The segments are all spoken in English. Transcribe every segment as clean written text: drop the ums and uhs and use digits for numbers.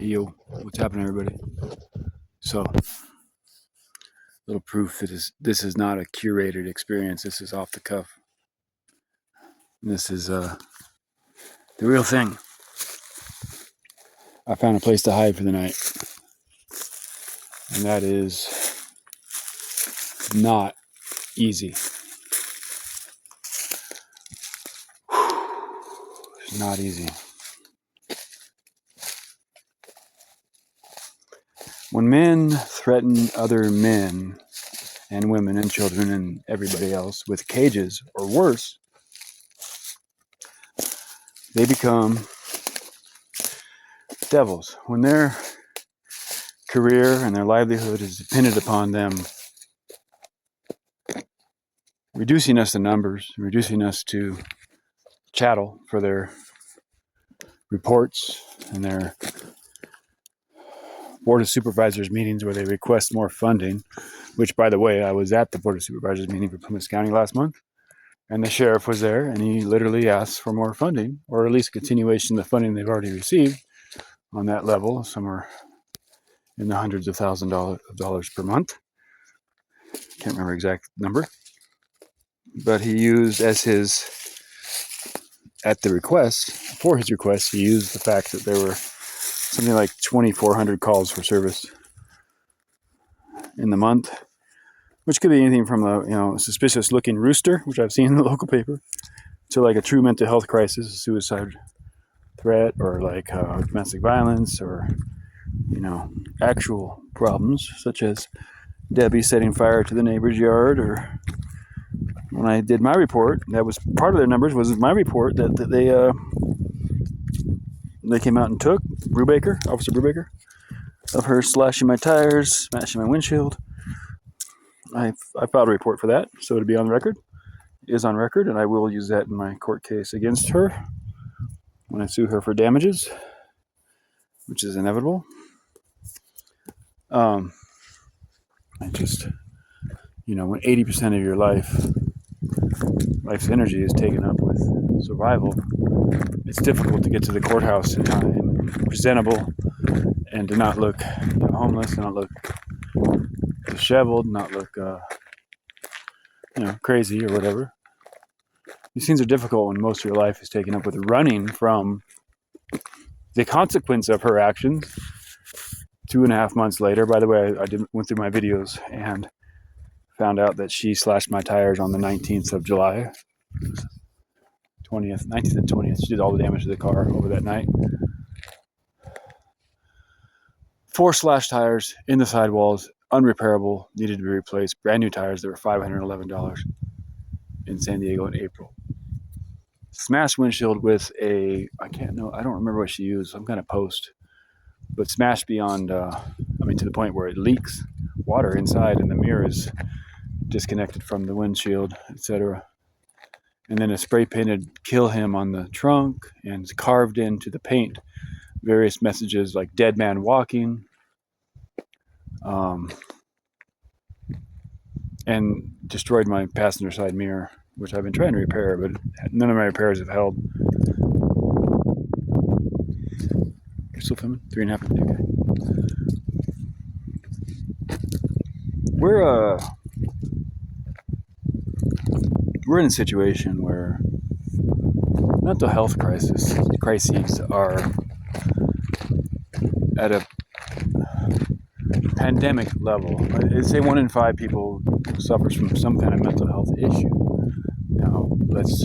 Yo, what's happening, everybody? So, little proof that this is not a curated experience. This is off the cuff. This is the real thing. I found a place to hide for the night, and that is not easy. It's not easy. When men threaten other men and women and children and everybody else with cages or worse, they become devils. When their career and their livelihood is dependent upon them reducing us to numbers, reducing us to chattel for their reports and their Board of Supervisors meetings where they request more funding, which, by the way, I was at the Board of Supervisors meeting for Plumas County last month, and the sheriff was there, and he literally asked for more funding, or at least a continuation of the funding they've already received on that level, somewhere in the hundreds of thousands of dollars per month. Can't remember exact number. But he used for his request, he used the fact that there were something like 2,400 calls for service in the month, which could be anything from a suspicious looking rooster, which I've seen in the local paper, to like a true mental health crisis, a suicide threat, or like domestic violence, or actual problems such as Debbie setting fire to the neighbor's yard. Or when I did my report, that was part of their numbers, was my report that they came out and took Officer Brubaker, of her slashing my tires, smashing my windshield. I filed a report for that, so it'll be on record. It is on record, and I will use that in my court case against her when I sue her for damages, which is inevitable. When 80% of your life's energy is taken up with survival, it's difficult to get to the courthouse in time and presentable, and to not look homeless, not look disheveled, not look crazy or whatever. These things are difficult when most of your life is taken up with running from the consequence of her actions. 2.5 months later, by the way, I went through my videos and found out that she slashed my tires on the 19th of July. 19th and 20th. She did all the damage to the car over that night. 4 slashed tires in the sidewalls, unrepairable, needed to be replaced. Brand new tires that were $511 in San Diego in April. Smashed windshield with I don't remember what she used, some kind of post, but smashed beyond, to the point where it leaks water inside and the mirror is disconnected from the windshield, etc. And then a spray painted "kill him" on the trunk, and carved into the paint various messages like "dead man walking," and destroyed my passenger side mirror, which I've been trying to repair, but none of my repairs have held. You're still filming? 3.5. Okay. We're in a situation where mental health crises are at a pandemic level. I'd say 1 in 5 people suffers from some kind of mental health issue. Now, let's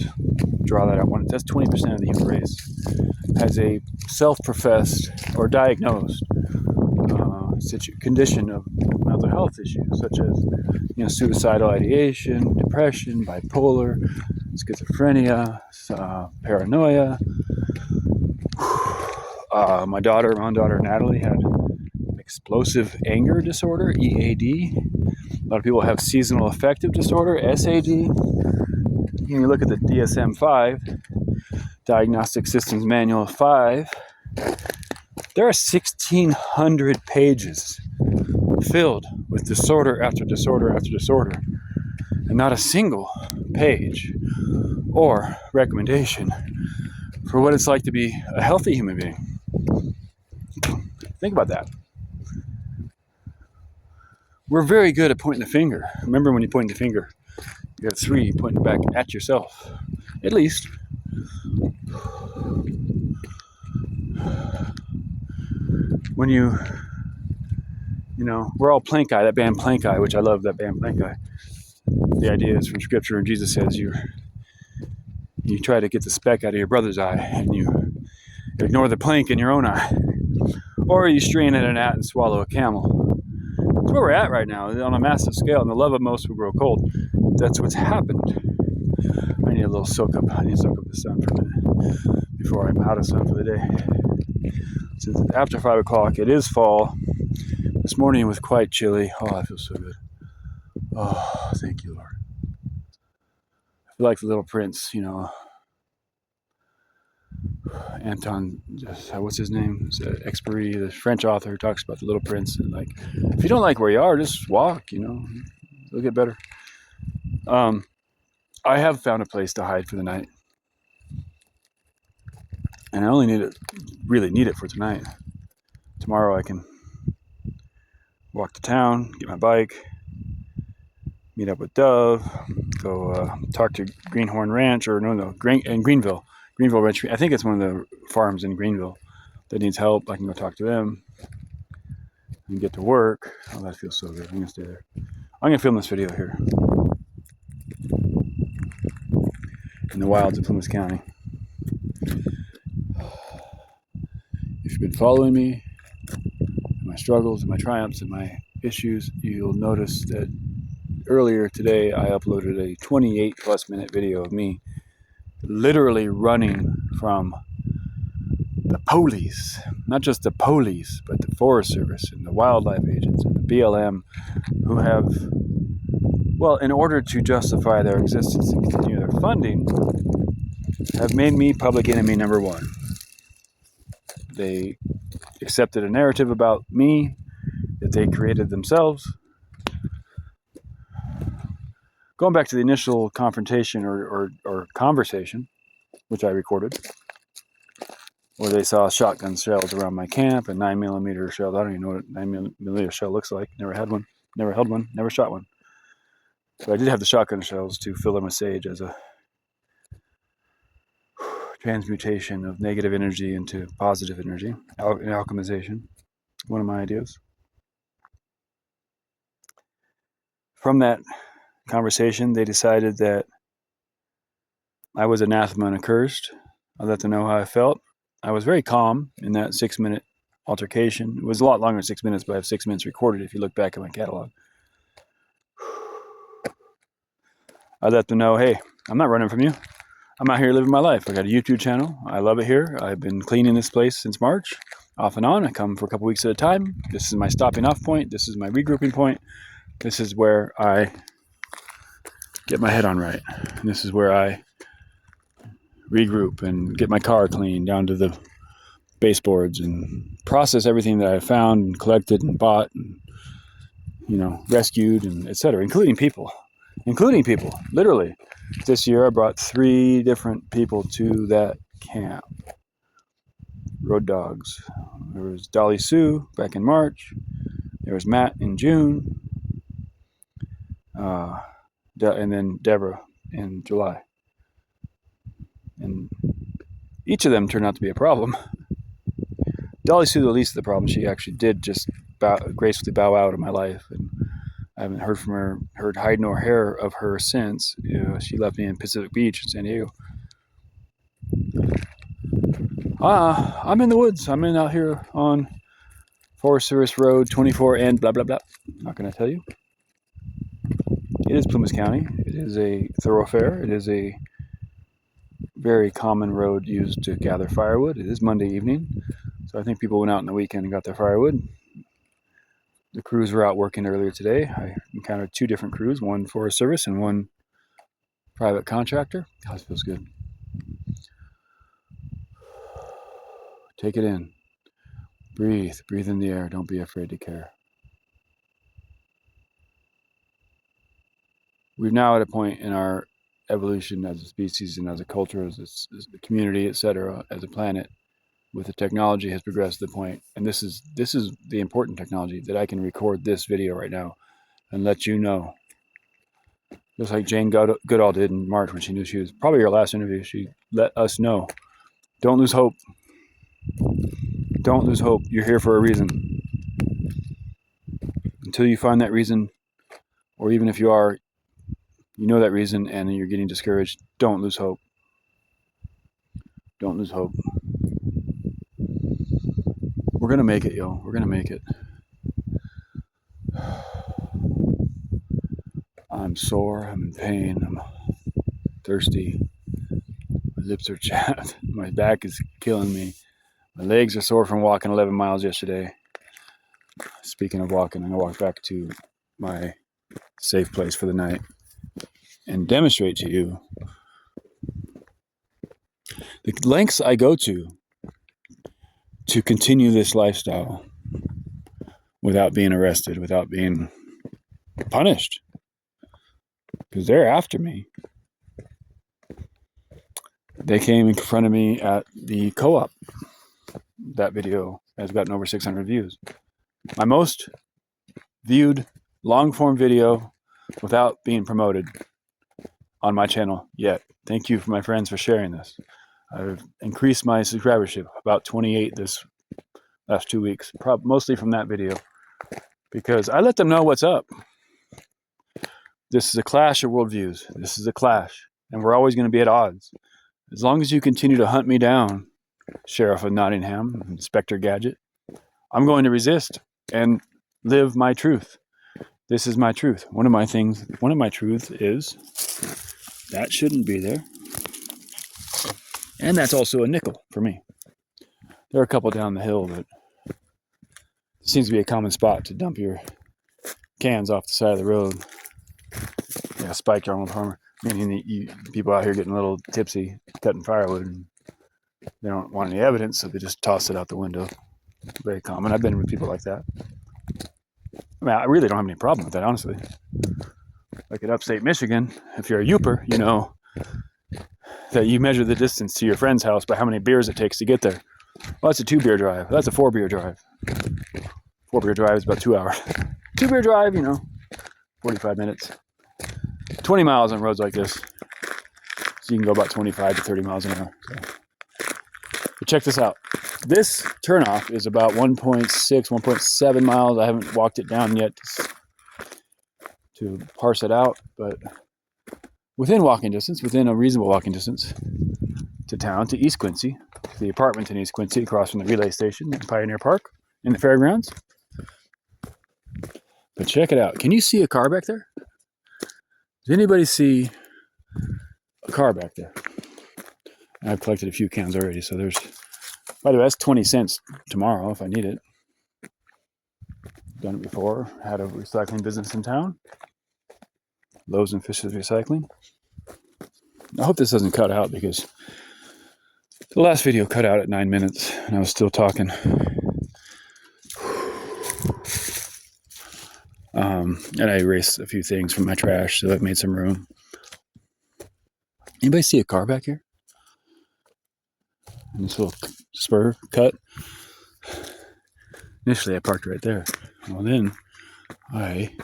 draw that out. That's 20% of the human race has a self-professed or diagnosed condition of mental health issues, such as suicidal ideation, depression, bipolar, schizophrenia, paranoia. My daughter Natalie had explosive anger disorder, EAD. A lot of people have seasonal affective disorder, SAD. When you look at the DSM-5, Diagnostic Systems Manual 5, there are 1,600 pages filled with disorder after disorder after disorder, and not a single page or recommendation for what it's like to be a healthy human being. Think about that. We're very good at pointing the finger. Remember when you point the finger, you have 3 pointing back at yourself, at least. When you know, we're all Plank Eye, that band Plank Eye, which I love that band Plank Eye. The idea is from scripture, and Jesus says you try to get the speck out of your brother's eye, and you ignore the plank in your own eye. Or you strain at a gnat and swallow a camel. That's where we're at right now, on a massive scale, and the love of most will grow cold. That's what's happened. I need a little soak up. I need to soak up the sun for a minute before I'm out of sun for the day. Since it's after 5 o'clock, it is fall. This morning was quite chilly. Oh, I feel so good. Oh, thank you, Lord. I feel like the Little Prince, you know, Anton, what's his name? Exupéry, the French author, who talks about the Little Prince. And like, if you don't like where you are, just walk, you know, it'll get better. I have found a place to hide for the night. And I only really need it for tonight. Tomorrow I can walk to town, get my bike, meet up with Dove, go talk to Greenhorn Ranch, or in Greenville Ranch. I think it's one of the farms in Greenville that needs help. I can go talk to them and get to work. Oh, that feels so good. I'm gonna stay there. I'm gonna film this video here in the wilds of Plumas County. If you've been following me, my struggles and my triumphs and my issues, you'll notice that earlier today I uploaded a 28+ minute video of me literally running from the police. Not just the police, but the Forest Service and the wildlife agents and the BLM, who have, well, in order to justify their existence and continue their funding, have made me public enemy number 1. They accepted a narrative about me that they created themselves. Going back to the initial confrontation or conversation, which I recorded, where they saw shotgun shells around my camp and 9mm shells. I don't even know what a 9mm shell looks like. Never had one, never held one, never shot one. But I did have the shotgun shells to fill them with sage as a transmutation of negative energy into positive energy, an alchemization. One of my ideas. From that conversation, they decided that I was anathema and accursed. I let them know how I felt. I was very calm in that 6-minute altercation. It was a lot longer than 6 minutes, but I have 6 minutes recorded if you look back at my catalog. I let them know, hey, I'm not running from you. I'm out here living my life. I got a YouTube channel. I love it here. I've been cleaning this place since March, off and on. I come for a couple weeks at a time. This is my stopping off point. This is my regrouping point. This is where I get my head on right. And this is where I regroup and get my car clean down to the baseboards and process everything that I found and collected and bought and, you know, rescued and etc., including people, literally. This year I brought 3 different people to that camp. Road dogs. There was Dolly Sue back in March. There was Matt in June. And then Deborah in July. And each of them turned out to be a problem. Dolly Sue, the least of the problem. She actually did just gracefully bow out of my life, and I haven't heard from her, heard hide nor hair of her since. You know, she left me in Pacific Beach in San Diego. I'm in the woods. I'm out here on Forest Service Road 24 and blah, blah, blah. I'm not going to tell you. It is Plumas County. It is a thoroughfare. It is a very common road used to gather firewood. It is Monday evening, so I think people went out on the weekend and got their firewood. The crews were out working earlier today. I encountered 2 different crews, one Forest Service and one private contractor. God, this feels good. Take it in. Breathe in the air. Don't be afraid to care. We're now at a point in our evolution as a species and as a culture, as a community, etc., as a planet, with the technology has progressed to the point, and this is the important technology, that I can record this video right now and let you know. Just like Jane Goodall did in March when she knew she was probably her last interview. She let us know. Don't lose hope. Don't lose hope. You're here for a reason. Until you find that reason, or even if you are, you know that reason and you're getting discouraged, don't lose hope. Don't lose hope. We're going to make it, yo. We're going to make it. I'm sore. I'm in pain. I'm thirsty. My lips are chapped. My back is killing me. My legs are sore from walking 11 miles yesterday. Speaking of walking, I'm going to walk back to my safe place for the night and demonstrate to you the lengths I go to continue this lifestyle without being arrested, without being punished, because they're after me. They came and confronted me at the co-op. That video has gotten over 600 views. My most viewed long-form video without being promoted on my channel yet. Thank you, my friends, for sharing this. I've increased my subscribership about 28 this last 2 weeks, mostly from that video, because I let them know what's up. This is a clash of worldviews. This is a clash, and we're always going to be at odds. As long as you continue to hunt me down, Sheriff of Nottingham, Inspector Gadget, I'm going to resist and live my truth. This is my truth. One of my truths is that shouldn't be there. And that's also a nickel for me. There are a couple down the hill, but it seems to be a common spot to dump your cans off the side of the road. Yeah, spiked Arnold Palmer. Meaning people out here getting a little tipsy, cutting firewood, and they don't want any evidence, so they just toss it out the window. Very common. I've been with people like that. I mean, I really don't have any problem with that, honestly. Like in upstate Michigan, if you're a Youper, you know that you measure the distance to your friend's house by how many beers it takes to get there. Well, that's a 2-beer drive. That's a 4-beer drive. 4-beer drive is about 2 hours. 2-beer drive, 45 minutes. 20 miles on roads like this. So you can go about 25 to 30 miles an hour. So. But check this out. This turnoff is about 1.6, 1.7 miles. I haven't walked it down yet to parse it out, but within walking distance, within a reasonable walking distance to town, to East Quincy, to the apartment in East Quincy, across from the relay station in Pioneer Park in the fairgrounds. But check it out. Can you see a car back there? Does anybody see a car back there? I've collected a few cans already, so there's... By the way, that's 20 cents tomorrow if I need it. Done it before. Had a recycling business in town. Loaves and Fishes Recycling. I hope this doesn't cut out, because the last video cut out at 9 minutes and I was still talking. And I erased a few things from my trash, so I've made some room. Anybody see a car back here? And this little spur cut. Initially, I parked right there. Well, then I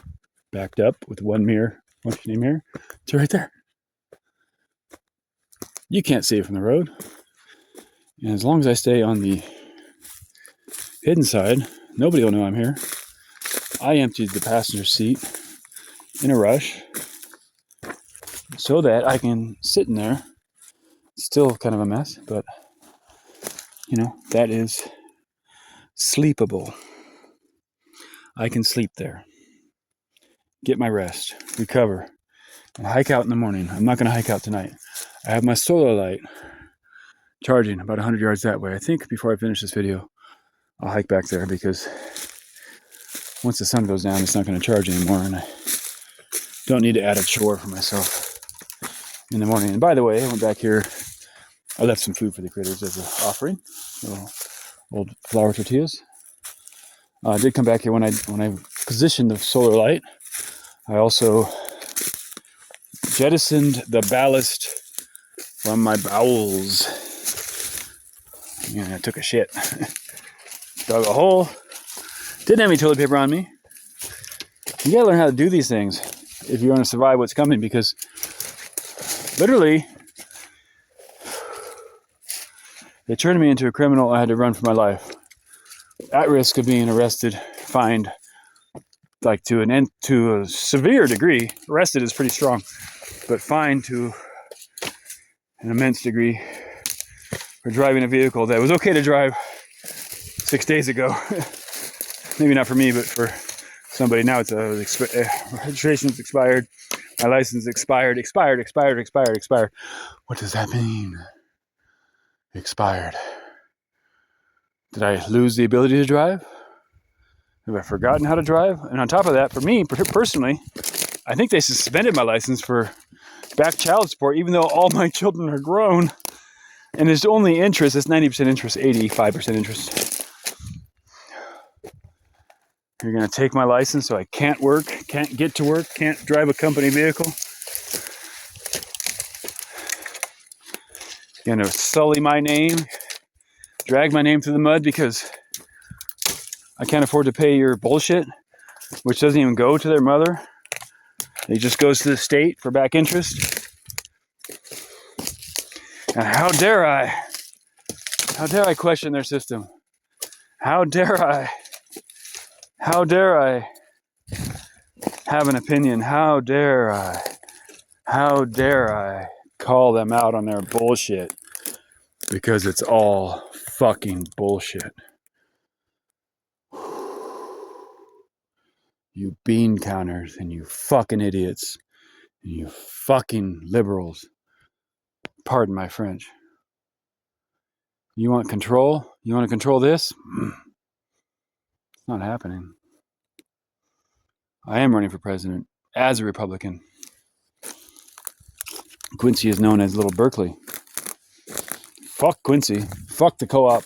backed up with one mirror. What's your name here? It's right there. You can't see it from the road. And as long as I stay on the hidden side, nobody will know I'm here. I emptied the passenger seat in a rush so that I can sit in there. Still kind of a mess, but that is sleepable. I can sleep there, get my rest, recover, and hike out in the morning. I'm not going to hike out tonight. I have my solar light charging about 100 yards that way. I think before I finish this video, I'll hike back there, because once the sun goes down, it's not going to charge anymore, and I don't need to add a chore for myself in the morning. And by the way, I went back here. I left some food for the critters as an offering. So, old flour tortillas. I did come back here when I positioned the solar light. I also jettisoned the ballast from my bowels. And I took a shit. Dug a hole. Didn't have any toilet paper on me. You gotta learn how to do these things if you want to survive what's coming, because literally they turned me into a criminal. I had to run for my life, at risk of being arrested, fined, like to a severe degree. Arrested is pretty strong, but fined to an immense degree for driving a vehicle that was okay to drive 6 days ago. Maybe not for me, but for somebody. Now it's registration's expired. My license expired. What does that mean? Expired. Did I lose the ability to drive? Have I forgotten how to drive? And on top of that, for me personally, I think they suspended my license for back child support, even though all my children are grown. And there's only interest. It's 90% interest, 85% interest. You're going to take my license so I can't work, can't get to work, can't drive a company vehicle. You're going to sully my name, drag my name through the mud because I can't afford to pay your bullshit, which doesn't even go to their mother. It just goes to the state for back interest. And how dare I question their system? How dare I have an opinion? How dare I call them out on their bullshit? Because it's all fucking bullshit. You bean counters and you fucking idiots and you fucking liberals. Pardon my French. You want control? You want to control this? It's not happening. I am running for president as a Republican. Quincy is known as Little Berkeley. Fuck Quincy. Fuck the co-op.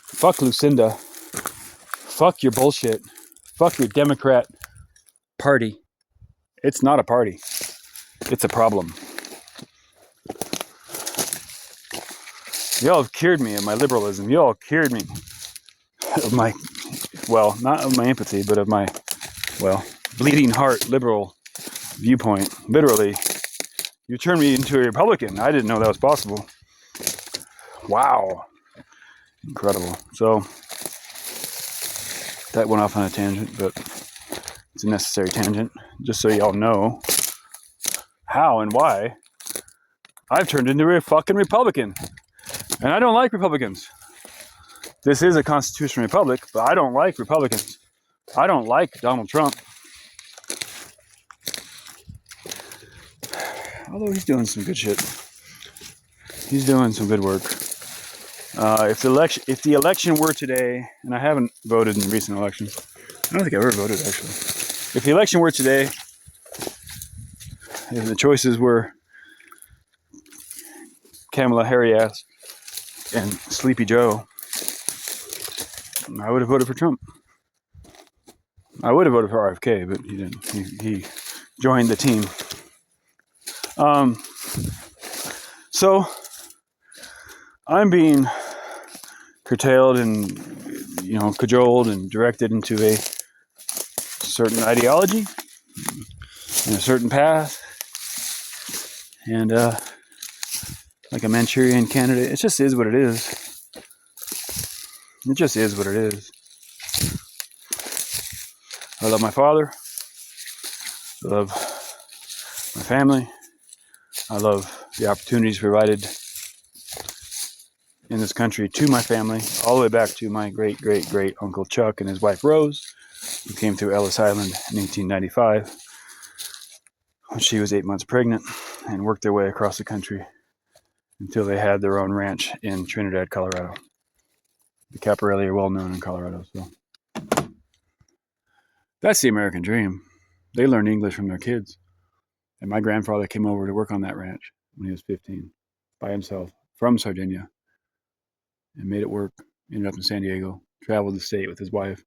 Fuck Lucinda. Fuck your bullshit. Fuck your Democrat party. It's not a party. It's a problem. Y'all have cured me of my liberalism. Y'all cured me of my, well, not of my empathy, but of my, well, bleeding heart liberal viewpoint. Literally, you turned me into a Republican. I didn't know that was possible. Wow. Incredible. So, that went off on a tangent, but it's a necessary tangent, just so y'all know how and why I've turned into a fucking Republican. And I don't like Republicans. This is a constitutional republic, but I don't like Republicans. I don't like Donald Trump. Although he's doing some good shit. He's doing some good work. If the election were today, and I haven't voted in recent elections. I don't think I ever voted, actually. If the election were today, if the choices were Kamala Harris and Sleepy Joe, I would have voted for Trump. I would have voted for RFK, but he didn't. He joined the team. So I'm being curtailed and, cajoled and directed into a certain ideology and a certain path, and like a Manchurian candidate. It just is what it is. It just is what it is. I love my father. I love my family. I love the opportunities provided in this country to my family, all the way back to my great Uncle Chuck and his wife Rose, who came through Ellis Island in 1895 when she was 8 months pregnant, and worked their way across the country until they had their own ranch in Trinidad, Colorado. The Caporelli are well known in Colorado, so that's the American dream. They learn English from their kids. And my grandfather came over to work on that ranch when he was 15 by himself from Sardinia and made it work. Ended up in San Diego, traveled the state with his wife,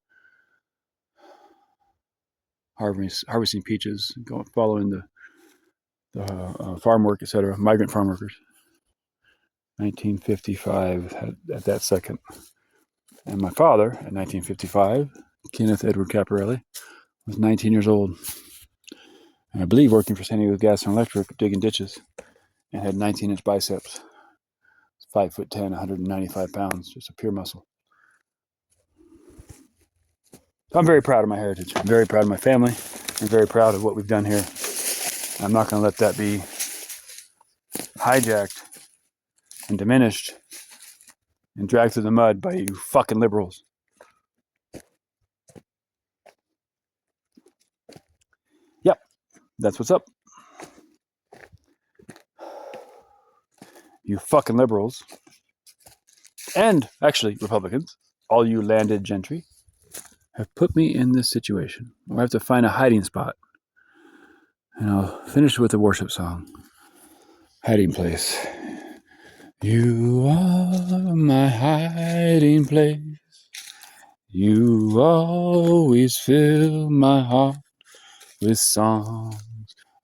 harvesting peaches, following the farm work, etc., migrant farm workers. 1955 at that second. And my father, at 1955, Kenneth Edward Caparelli, was 19 years old. And I believe working for San Diego Gas and Electric, digging ditches, and had 19-inch biceps. 5'10", 195 pounds, just a pure muscle. So I'm very proud of my heritage. I'm very proud of my family. I'm very proud of what we've done here. I'm not going to let that be hijacked and diminished and dragged through the mud by you fucking liberals. Yep, that's what's up. You fucking liberals, and actually Republicans, all you landed gentry, have put me in this situation where I have to find a hiding spot. And I'll finish with a worship song. Hiding place. You are my hiding place. You always fill my heart with songs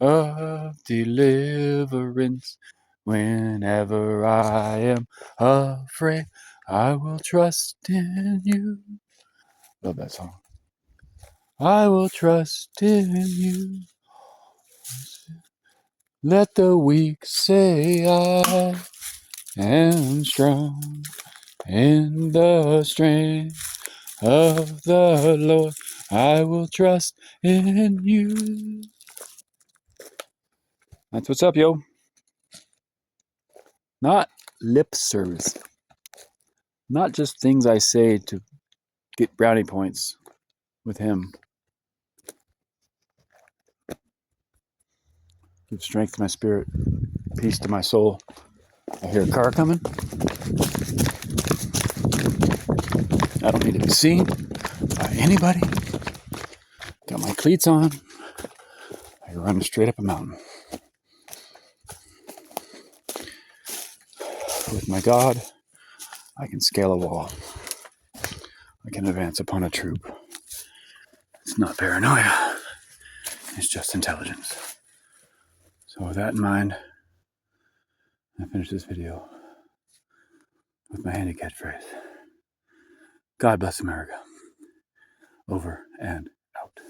of deliverance. Whenever I am afraid, I will trust in you. Love that song. I will trust in you. Let the weak say I am strong in the strength of the Lord. I will trust in you. That's what's up, yo. Not lip service. Not just things I say to get brownie points with him. Give strength to my spirit, peace to my soul. I hear a car coming. I don't need to be seen by anybody. Got my cleats on. I run straight up a mountain. With my God, I can scale a wall. I can advance upon a troop. It's not paranoia. It's just intelligence. So with that in mind, I finish this video with my handy catchphrase. God bless America. Over and out.